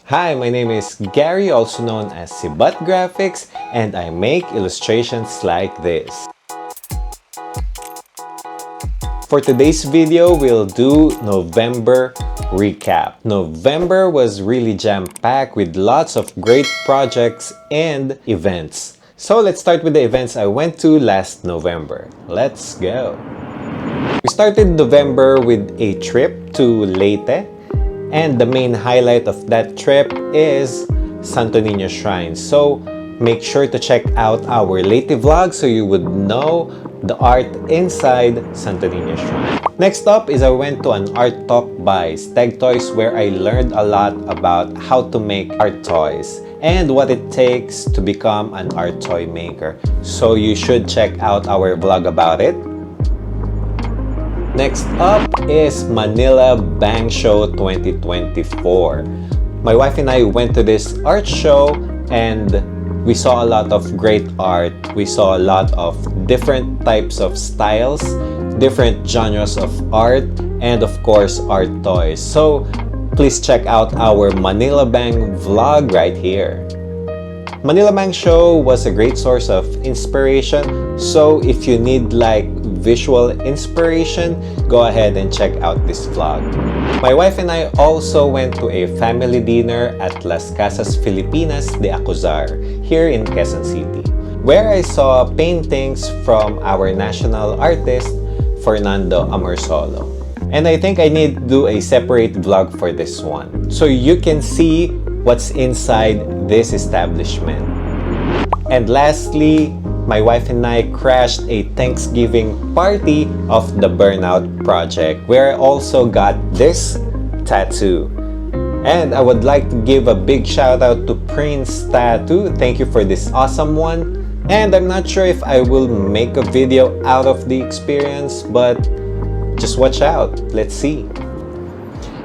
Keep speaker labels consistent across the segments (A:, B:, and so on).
A: Hi, my name is Gary, also known as Sibat Graphics, and I make illustrations like this. For today's video, we'll do November recap. November was really jam-packed with lots of great projects and events. So let's start with the events I went to last November. Let's go! We started November with a trip to Leyte, and the main highlight of that trip is Santo Niño Shrine. So make sure to check out our Leyte vlog so you would know the art inside Santo Niño Shrine. Next up is I went to an art talk by ZTEG Toys where I learned a lot about how to make art toys and what it takes to become an art toy maker. So you should check out our vlog about it. Next up is Manila Bang Show 2024. My wife and I went to this art show and we saw a lot of great art. We saw a lot of different types of styles, different genres of art, and of course art toys. So please check out our Manila Bang vlog right here. Manila Bang Show was a great source of inspiration, so if you need like visual inspiration, go ahead and check out this vlog. My wife and I also went to a family dinner at Las Casas Filipinas de ACUZAR here in Quezon City, where I saw paintings from our national artist, Fernando Amorsolo. And I think I need to do a separate vlog for this one, so you can see what's inside this establishment. And lastly, my wife and I crashed a Thanksgiving party of the Burnout Project, where I also got this tattoo. And I would like to give a big shout out to Prince Tattoo. Thank you for this awesome one. And I'm not sure if I will make a video out of the experience, but just watch out. Let's see.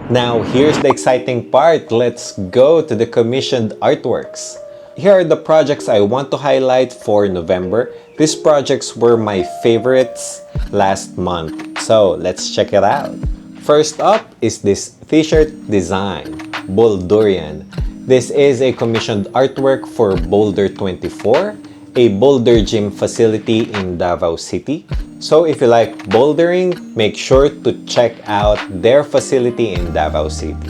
A: Now, here's the exciting part. Let's go to the commissioned artworks. Here are the projects I want to highlight for November. These projects were my favorites last month. So, let's check it out. First up is this t-shirt design, Boulderian. This is a commissioned artwork for Boulder 24, a boulder gym facility in Davao City. So if you like bouldering, make sure to check out their facility in Davao City.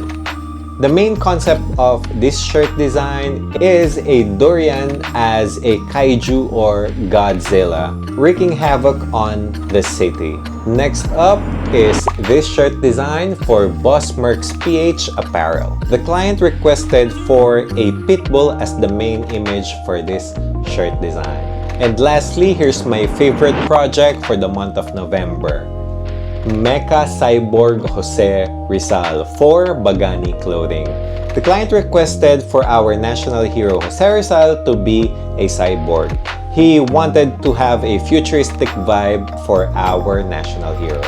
A: The main concept of this shirt design is a durian as a kaiju or Godzilla, wreaking havoc on the city. Next up is this shirt design for BOSSMERKSPH apparel. The client requested for a pitbull as the main image for this shirt design. And lastly, here's my favorite project for the month of November. Mecha Cyborg Jose Rizal for Bagani Clothing. The client requested for our national hero Jose Rizal to be a cyborg. He wanted to have a futuristic vibe for our national hero.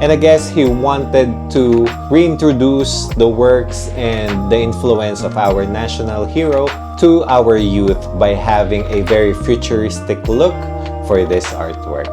A: And I guess he wanted to reintroduce the works and the influence of our national hero to our youth by having a very futuristic look for this artwork.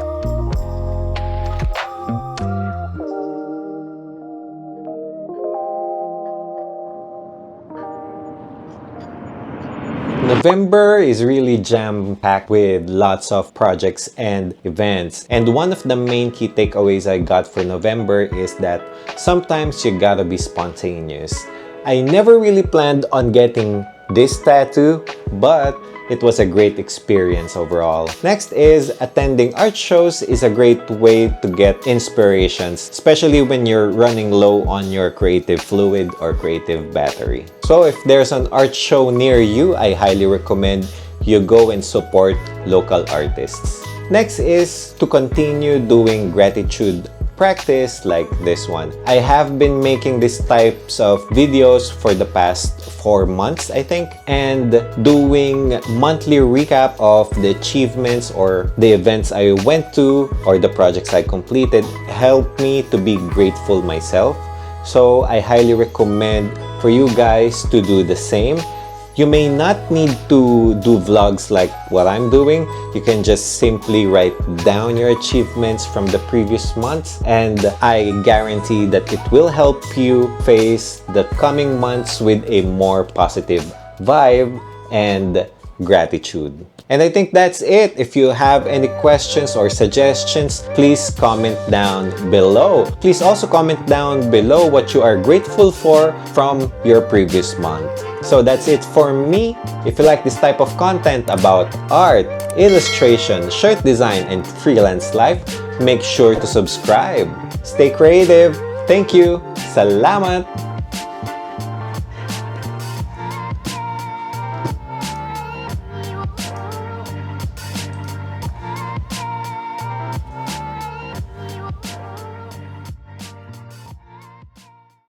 A: November is really jam-packed with lots of projects and events. And one of the main key takeaways I got for November is that sometimes you gotta be spontaneous. I never really planned on getting this tattoo, but it was a great experience overall. Next is attending art shows is a great way to get inspirations, especially when you're running low on your creative fluid or creative battery. So if there's an art show near you, I highly recommend you go and support local artists. Next is to continue doing gratitude practice like this one. I have been making these types of videos for the past 4 months, I think, and doing monthly recap of the achievements or the events I went to or the projects I completed helped me to be grateful myself. So I highly recommend for you guys to do the same. You may not need to do vlogs like what I'm doing. You can just simply write down your achievements from the previous months, and I guarantee that it will help you face the coming months with a more positive vibe and gratitude. And I think that's it. If you have any questions or suggestions, please comment down below. Please also comment down below what you are grateful for from your previous month. So that's it for me. If you like this type of content about art, illustration, shirt design, and freelance life, make sure to subscribe. Stay creative. Thank you. Salamat!